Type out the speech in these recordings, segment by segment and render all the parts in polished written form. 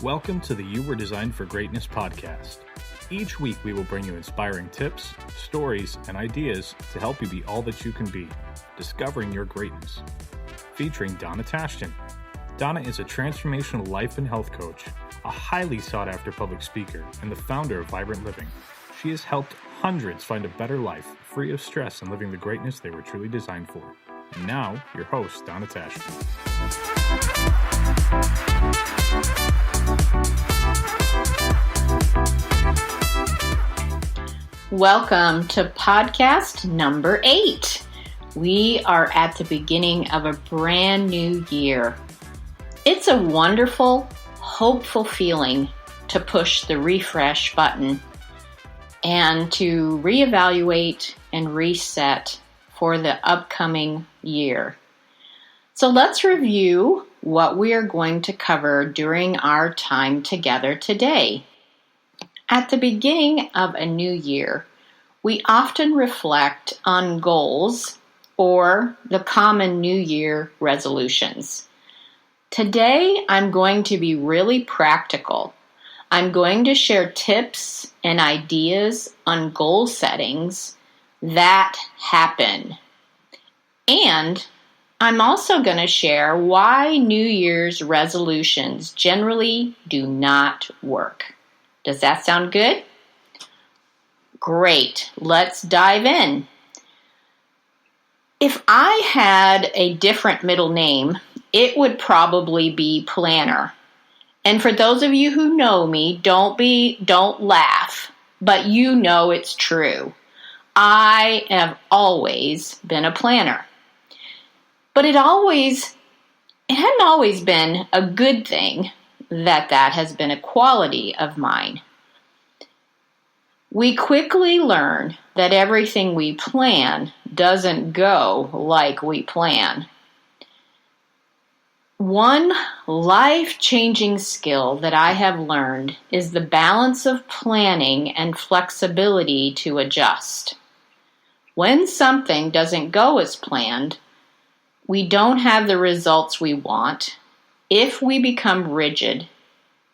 Welcome to the You Were Designed for Greatness podcast. Each week we will bring you inspiring tips, stories, and ideas to help you be all that you can be, discovering your greatness. Featuring Donna. Donna is a transformational life and health coach, a highly sought-after public speaker, and the founder of Vibrant Living. She has helped hundreds find a better life, free of stress and living the greatness they were truly designed for. And now, your host, Donna. Welcome to podcast number 8. We are at the beginning of a brand new year. It's a wonderful, hopeful feeling to push the refresh button and to reevaluate and reset for the upcoming year. So let's review what we are going to cover during our time together today. At the beginning of a new year, we often reflect on goals or the common New Year resolutions. Today, I'm going to be really practical. I'm going to share tips and ideas on goal settings that happen. And I'm also going to share why New Year's resolutions generally do not work. Does that sound good? Great. Let's dive in. If I had a different middle name, it would probably be Planner. And for those of you who know me, don't laugh, but you know it's true. I have always been a planner. But it hadn't always been a good thing that has been a quality of mine. We quickly learn that everything we plan doesn't go like we plan. One life-changing skill that I have learned is the balance of planning and flexibility to adjust. When something doesn't go as planned, we don't have the results we want. If we become rigid,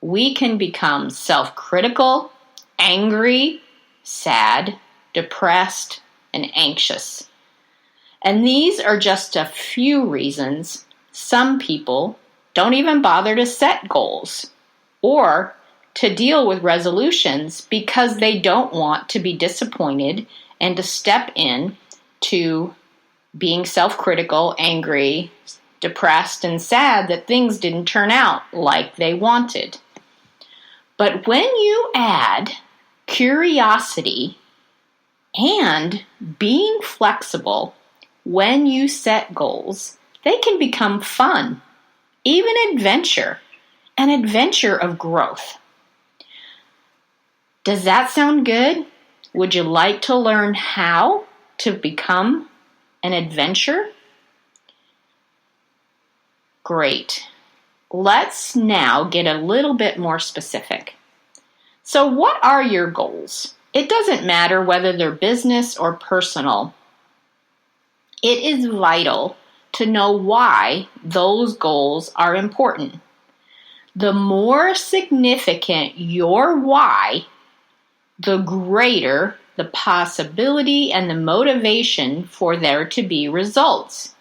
we can become self-critical, angry, sad, depressed, and anxious. And these are just a few reasons some people don't even bother to set goals or to deal with resolutions because they don't want to be disappointed and to step in to being self-critical, angry, depressed, and sad that things didn't turn out like they wanted. But when you add curiosity and being flexible when you set goals, they can become fun, even an adventure of growth. Does that sound good? Would you like to learn how to become an adventure? Great. Let's now get a little bit more specific. So what are your goals? It doesn't matter whether they're business or personal. It is vital to know why those goals are important. The more significant your why, the greater the possibility and the motivation for there to be results.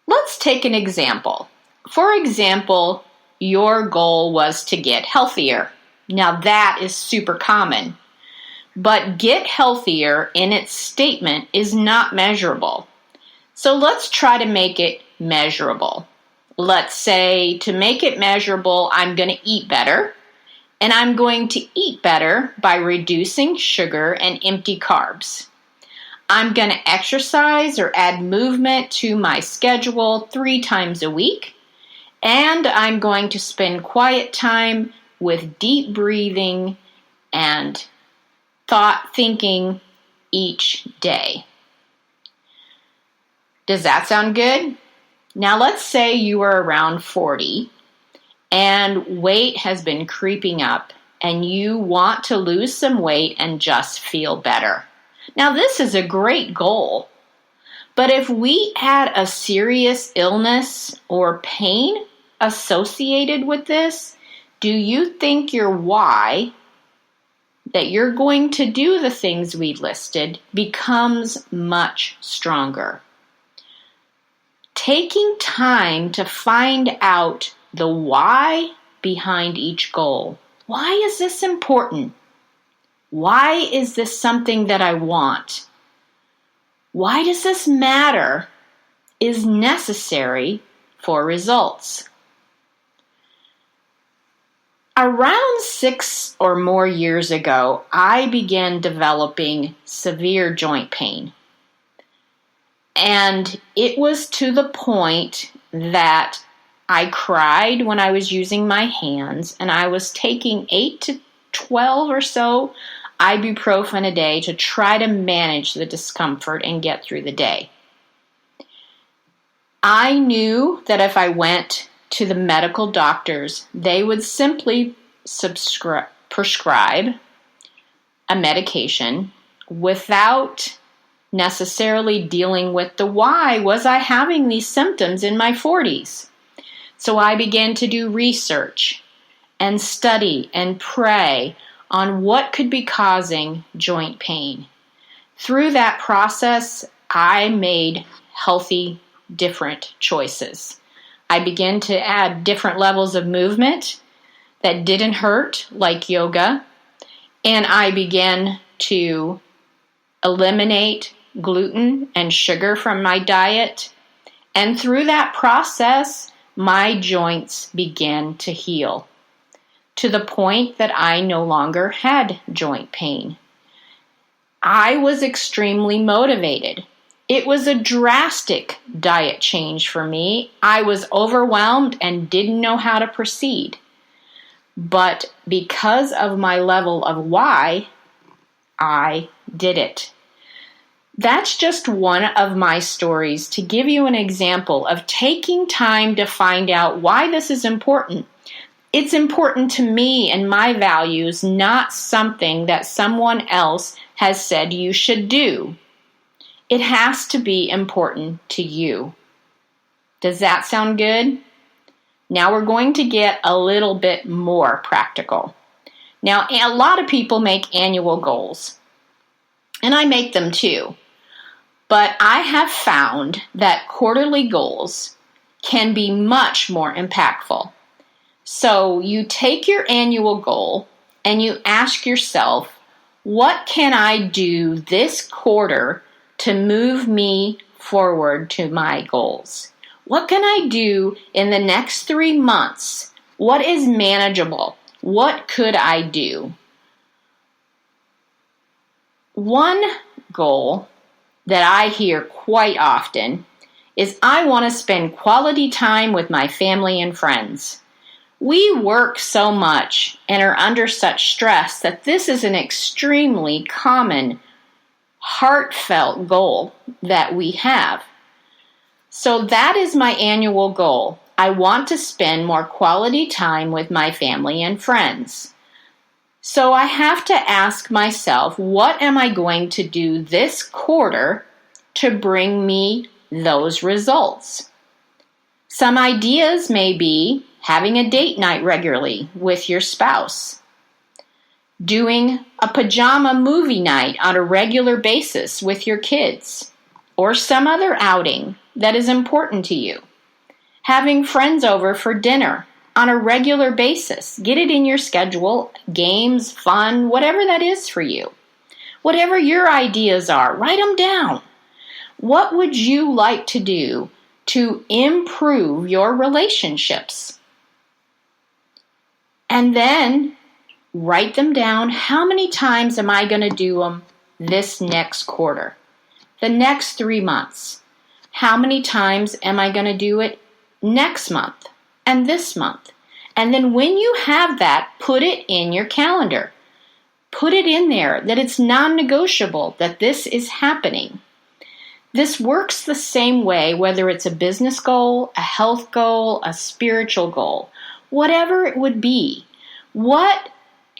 Let's take an example. For example, your goal was to get healthier. Now that is super common. But get healthier in its statement is not measurable. So let's try to make it measurable. Let's say to make it measurable, I'm going to eat better. And I'm going to eat better by reducing sugar and empty carbs. I'm going to exercise or add movement to my schedule 3 times a week. And I'm going to spend quiet time with deep breathing and thinking each day. Does that sound good? Now let's say you are around 40 and weight has been creeping up and you want to lose some weight and just feel better. Now this is a great goal, but if we add a serious illness or pain associated with this, do you think your why, that you're going to do the things we listed, becomes much stronger? Taking time to find out the why behind each goal. Why is this important? Why is this something that I want? Why does this matter? Is necessary for results. Around 6 or more years ago, I began developing severe joint pain. And it was to the point that I cried when I was using my hands, and I was taking 8 to 12 or so ibuprofen a day to try to manage the discomfort and get through the day. I knew that if I went to the medical doctors, they would simply prescribe a medication without necessarily dealing with the why was I having these symptoms in my 40s. So I began to do research and study and pray on what could be causing joint pain. Through that process, I made healthy, different choices. I began to add different levels of movement that didn't hurt, like yoga, and I began to eliminate gluten and sugar from my diet. And through that process, my joints began to heal to the point that I no longer had joint pain. I was extremely motivated. It was a drastic diet change for me. I was overwhelmed and didn't know how to proceed. But because of my level of why, I did it. That's just one of my stories to give you an example of taking time to find out why this is important. It's important to me and my values, not something that someone else has said you should do. It has to be important to you. Does that sound good? Now we're going to get a little bit more practical. Now, a lot of people make annual goals, and I make them too. But I have found that quarterly goals can be much more impactful. So you take your annual goal and you ask yourself, what can I do this quarter to move me forward to my goals? What can I do in the next 3 months? What is manageable? What could I do? One goal that I hear quite often is I want to spend quality time with my family and friends. We work so much and are under such stress that this is an extremely common, heartfelt goal that we have. So that is my annual goal. I want to spend more quality time with my family and friends. So I have to ask myself, what am I going to do this quarter to bring me those results? Some ideas may be having a date night regularly with your spouse, doing a pajama movie night on a regular basis with your kids, or some other outing that is important to you, having friends over for dinner on a regular basis. Get it in your schedule, games, fun, whatever that is for you. Whatever your ideas are, write them down. What would you like to do to improve your relationships? And then write them down. How many times am I going to do them this next quarter? The next 3 months? How many times am I going to do it next month and this month? And then when you have that, put it in your calendar. Put it in there that it's non-negotiable, that this is happening. This works the same way, whether it's a business goal, a health goal, a spiritual goal, whatever it would be.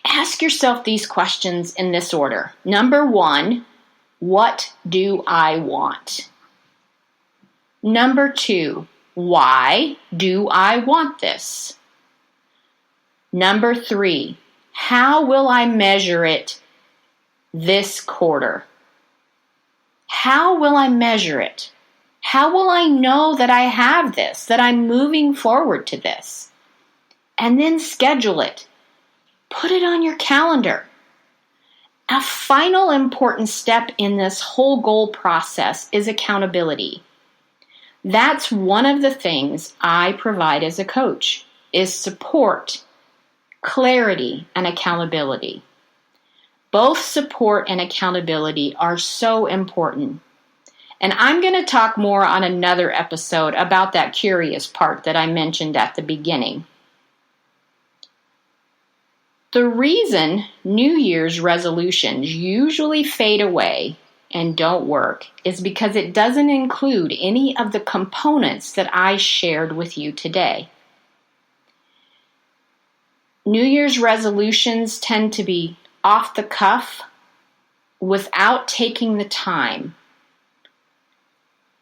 Ask yourself these questions in this order. Number 1, what do I want? Number 2, why do I want this? Number 3, how will I measure it this quarter? How will I measure it? How will I know that I have this, that I'm moving forward to this? And then schedule it. Put it on your calendar. A final important step in this whole goal process is accountability. That's one of the things I provide as a coach, is support, clarity, and accountability. Both support and accountability are so important. And I'm going to talk more on another episode about that curious part that I mentioned at the beginning. The reason New Year's resolutions usually fade away and don't work is because it doesn't include any of the components that I shared with you today. New Year's resolutions tend to be off the cuff without taking the time.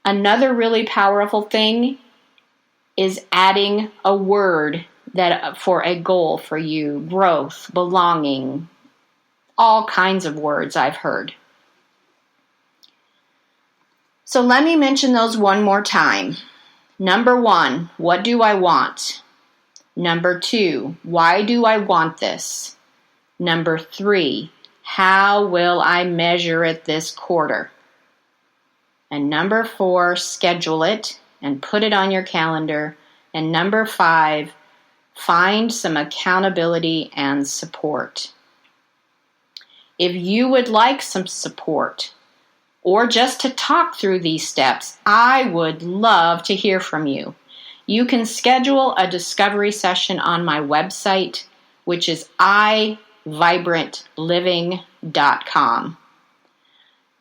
Another really powerful thing is adding a word that for a goal for you, growth, belonging, all kinds of words I've heard. So let me mention those one more time. Number 1, what do I want? Number 2, why do I want this? Number 3, how will I measure it this quarter? And number 4, schedule it and put it on your calendar. And number 5, find some accountability and support. If you would like some support or just to talk through these steps, I would love to hear from you. You can schedule a discovery session on my website, which is iVibrantLiving.com.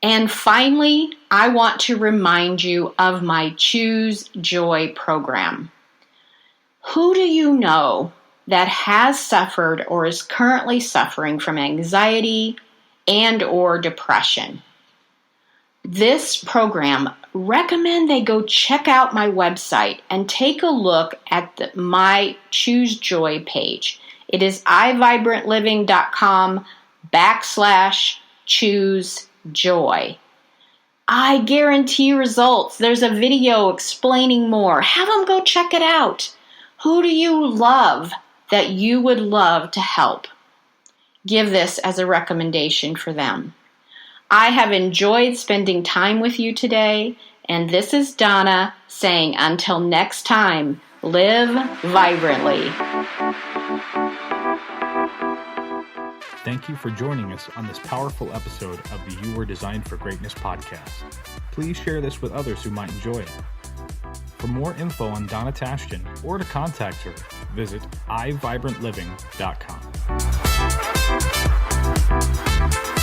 And finally, I want to remind you of my Choose Joy program. Who do you know that has suffered or is currently suffering from anxiety and or depression? This program, recommend they go check out my website and take a look at my Choose Joy page. It is iVibrantLiving.com/choose joy. I guarantee results. There's a video explaining more. Have them go check it out. Who do you love that you would love to help? Give this as a recommendation for them. I have enjoyed spending time with you today, and this is Donna saying until next time, live vibrantly. Thank you for joining us on this powerful episode of the You Were Designed for Greatness podcast. Please share this with others who might enjoy it. For more info on Donna Tashjian or to contact her, visit iVibrantLiving.com.